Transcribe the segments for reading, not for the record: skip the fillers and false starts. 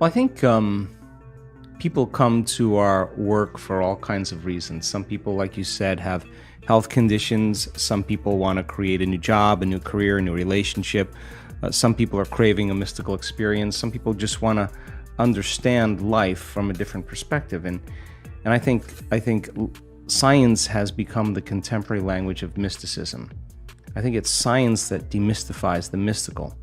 Well, I think people come to our work for all kinds of reasons. Some people, like you said, have health conditions. Some people want to create a new job, a new career, a new relationship. Some people are craving a mystical experience. Some people just want to understand life from a different perspective. And I think science has become the contemporary language of mysticism. I think it's science that demystifies the mystical.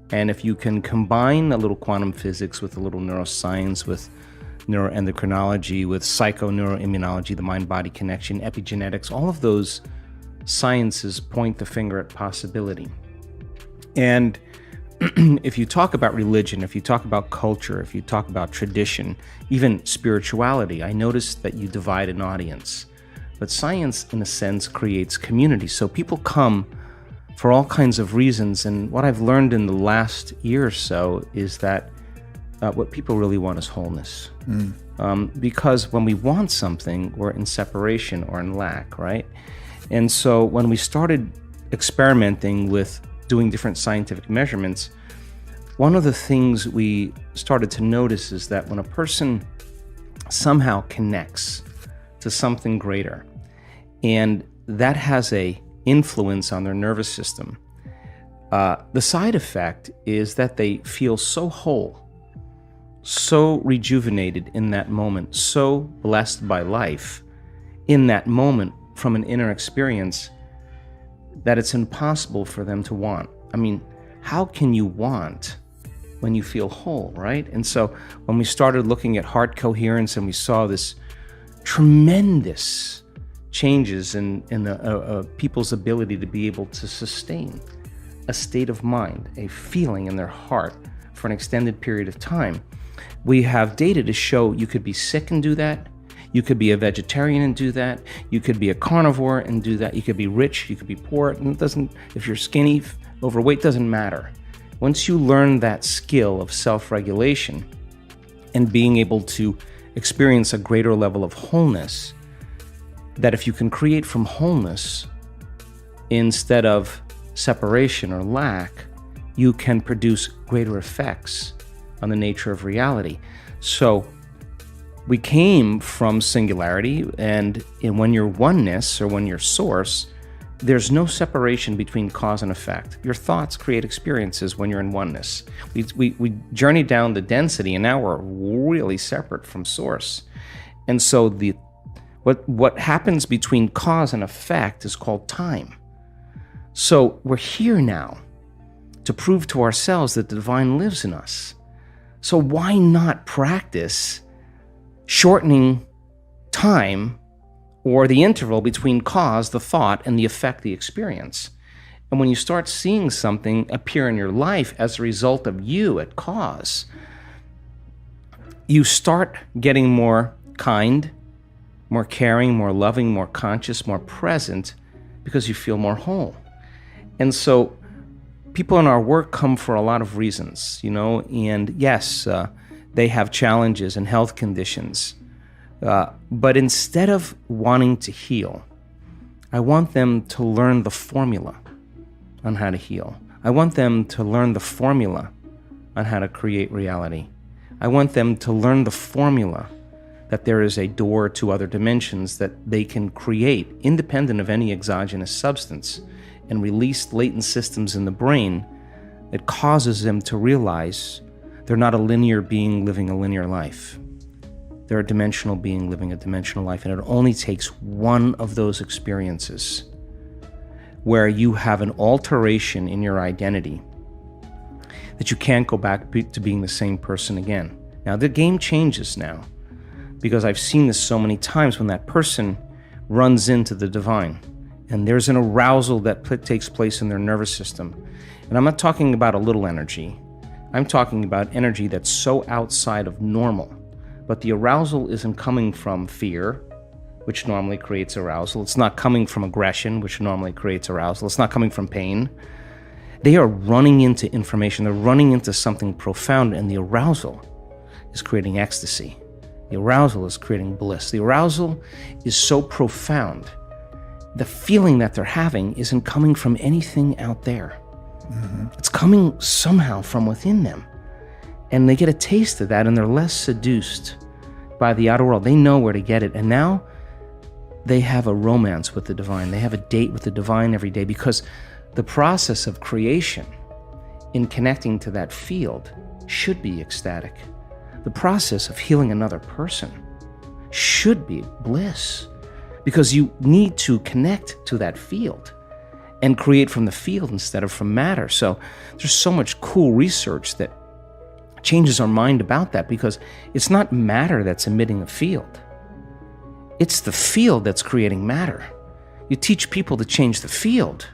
And if you can combine a little quantum physics with a little neuroscience, with neuroendocrinology, with psychoneuroimmunology, the mind-body connection, epigenetics, all of those sciences point the finger at possibility. And if you talk about religion, if you talk about culture, if you talk about tradition, even spirituality, I noticed that you divide an audience. But science, in a sense, creates community. So people come for all kinds of reasons. And what I've learned in the last year or so is that what people really want is wholeness. Because when we want something, we're in separation or in lack, right? And so when we started experimenting with doing different scientific measurements, one of the things we started to notice is that when a person somehow connects to something greater, and that has a influence on their nervous system, the side effect is that they feel so whole, so rejuvenated in that moment, so blessed by life in that moment from an inner experience that it's impossible for them to want. I mean, how can you want when you feel whole, right? And so when we started looking at heart coherence and we saw this tremendous changes in people's ability to be able to sustain a state of mind, a feeling in their heart for an extended period of time, we have data to show you could be sick and do that. You could be a vegetarian and do that. You could be a carnivore and do that. You could be rich, you could be poor. And it doesn't, if you're skinny, overweight, doesn't matter. Once you learn that skill of self-regulation and being able to experience a greater level of wholeness, that if you can create from wholeness instead of separation or lack, you can produce greater effects on the nature of reality. So we came from singularity, and when you're oneness or when you're source, there's no separation between cause and effect. Your thoughts create experiences when you're in oneness. We journey down the density, and now we're really separate from source. And so what happens between cause and effect is called time. So we're here now to prove to ourselves that the divine lives in us. So why not practice shortening time or the interval between cause, the thought, and the effect, the experience? And when you start seeing something appear in your life as a result of you at cause, you start getting more kind, more caring, more loving, more conscious, more present, because you feel more whole. And so people in our work come for a lot of reasons, and yes, they have challenges and health conditions. But instead of wanting to heal, I want them to learn the formula on how to heal. I want them to learn the formula on how to create reality. I want them to learn the formula that there is a door to other dimensions that they can create independent of any exogenous substance and release latent systems in the brain that causes them to realize they're not a linear being living a linear life. They're a dimensional being living a dimensional life, and it only takes one of those experiences where you have an alteration in your identity that you can't go back to being the same person again. Now, the game changes now, because I've seen this so many times when that person runs into the divine, and there's an arousal that takes place in their nervous system. And I'm not talking about a little energy. I'm talking about energy that's so outside of normal. But the arousal isn't coming from fear, which normally creates arousal. It's not coming from aggression, which normally creates arousal. It's not coming from pain. They are running into information. They're running into something profound, and the arousal is creating ecstasy. The arousal is creating bliss. The arousal is so profound. The feeling that they're having isn't coming from anything out there. It's coming somehow from within them. And they get a taste of that, and they're less seduced by the outer world. They know where to get it. And now they have a romance with the divine. They have a date with the divine every day, because the process of creation in connecting to that field should be ecstatic. The process of healing another person should be bliss, because you need to connect to that field and create from the field instead of from matter. So there's so much cool research that changes our mind about that, because it's not matter that's emitting a field. It's the field that's creating matter. You teach people to change the field.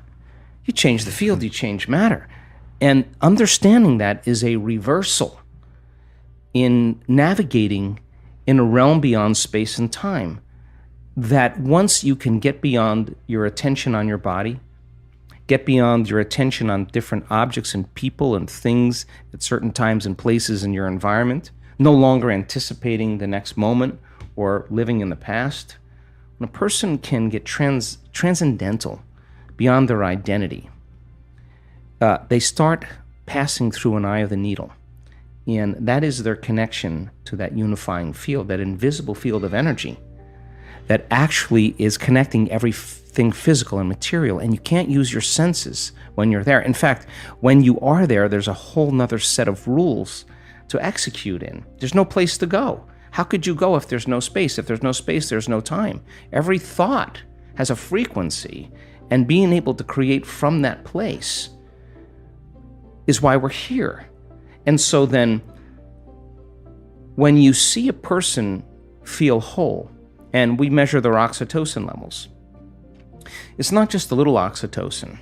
You change the field, you change matter. And understanding that is a reversal in navigating in a realm beyond space and time. That once you can get beyond your attention on your body, get beyond your attention on different objects and people and things at certain times and places in your environment, no longer anticipating the next moment or living in the past, when a person can get transcendental beyond their identity, they start passing through an eye of the needle. And that is their connection to that unifying field, that invisible field of energy that actually is connecting everything physical and material. And you can't use your senses when you're there. In fact, when you are there, there's a whole nother set of rules to execute in. There's no place to go. How could you go if there's no space? If there's no space, there's no time. Every thought has a frequency, and being able to create from that place is why we're here. And so then, when you see a person feel whole, and we measure their oxytocin levels, it's not just a little oxytocin.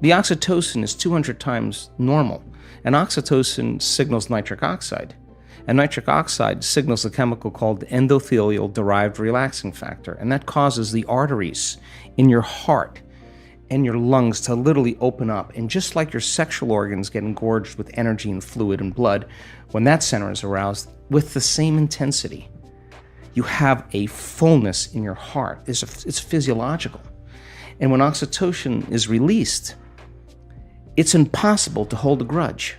The oxytocin is 200 times normal, and oxytocin signals nitric oxide. And nitric oxide signals a chemical called endothelial-derived relaxing factor, and that causes the arteries in your heart and your lungs to literally open up. And just like your sexual organs get engorged with energy and fluid and blood, when that center is aroused, with the same intensity, you have a fullness in your heart. It's physiological. And when oxytocin is released, it's impossible to hold a grudge.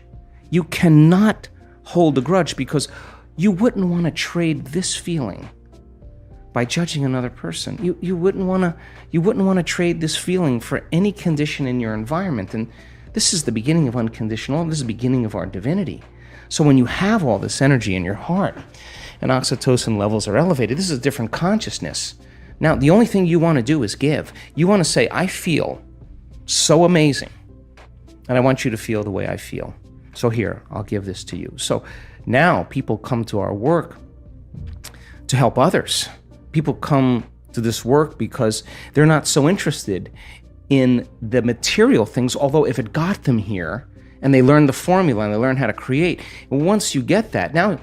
You cannot hold a grudge, because you wouldn't want to trade this feeling by judging another person. You wouldn't want to trade this feeling for any condition in your environment. And this is the beginning of unconditional love. This is the beginning of our divinity. So when you have all this energy in your heart and oxytocin levels are elevated, this is a different consciousness. Now, the only thing you want to do is give. You want to say, I feel so amazing, and I want you to feel the way I feel. So here, I'll give this to you. So now people come to our work to help others. People come to this work because they're not so interested in the material things, although if it got them here and they learn the formula and they learn how to create, once you get that, now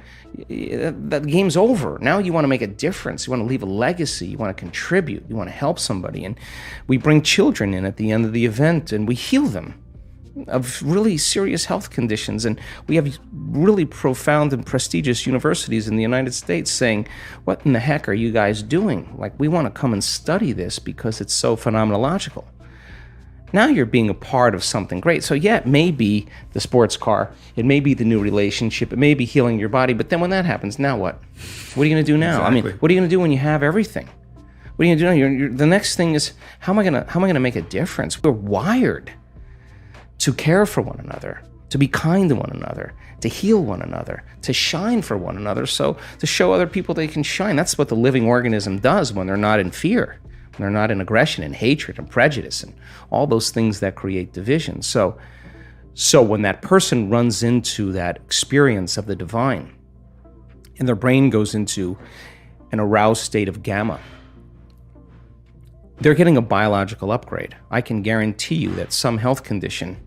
that game's over. Now you want to make a difference. You want to leave a legacy. You want to contribute. You want to help somebody. And we bring children in at the end of the event and we heal them of really serious health conditions. And we have really profound and prestigious universities in the United States saying, what in the heck are you guys doing? Like, we want to come and study this because it's so phenomenological. Now you're being a part of something great. So yeah, it may be the sports car, it may be the new relationship, it may be healing your body, but then when that happens, now what? What are you going to do now? Exactly. I mean, what are you going to do when you have everything? What are you going to do now? The next thing is, how am I going to make a difference? We're wired to care for one another, to be kind to one another, to heal one another, to shine for one another, so to show other people they can shine. That's what the living organism does when they're not in fear. They're not in aggression and hatred and prejudice and all those things that create division. So when that person runs into that experience of the divine and their brain goes into an aroused state of gamma, they're getting a biological upgrade. I can guarantee you that some health condition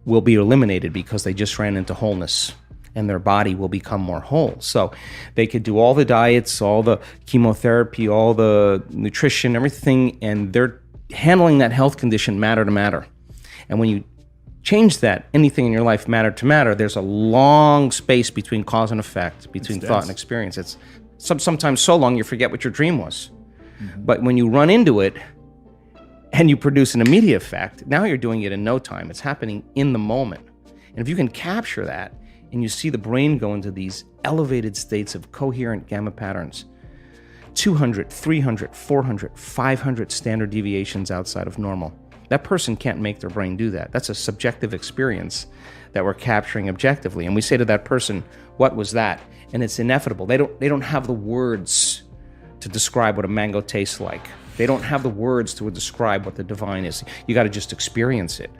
will be eliminated because they just ran into wholeness, and their body will become more whole. So they could do all the diets, all the chemotherapy, all the nutrition, everything, and they're handling that health condition matter to matter. And when you change that, anything in your life matter to matter, there's a long space between cause and effect, between thought and experience. It's sometimes so long you forget what your dream was. Mm-hmm. But when you run into it and you produce an immediate effect, now you're doing it in no time. It's happening in the moment. And if you can capture that, and you see the brain go into these elevated states of coherent gamma patterns. 200, 300, 400, 500 standard deviations outside of normal. That person can't make their brain do that. That's a subjective experience that we're capturing objectively. And we say to that person, what was that? And it's ineffable. They don't have the words to describe what a mango tastes like. They don't have the words to describe what the divine is. You got to just experience it.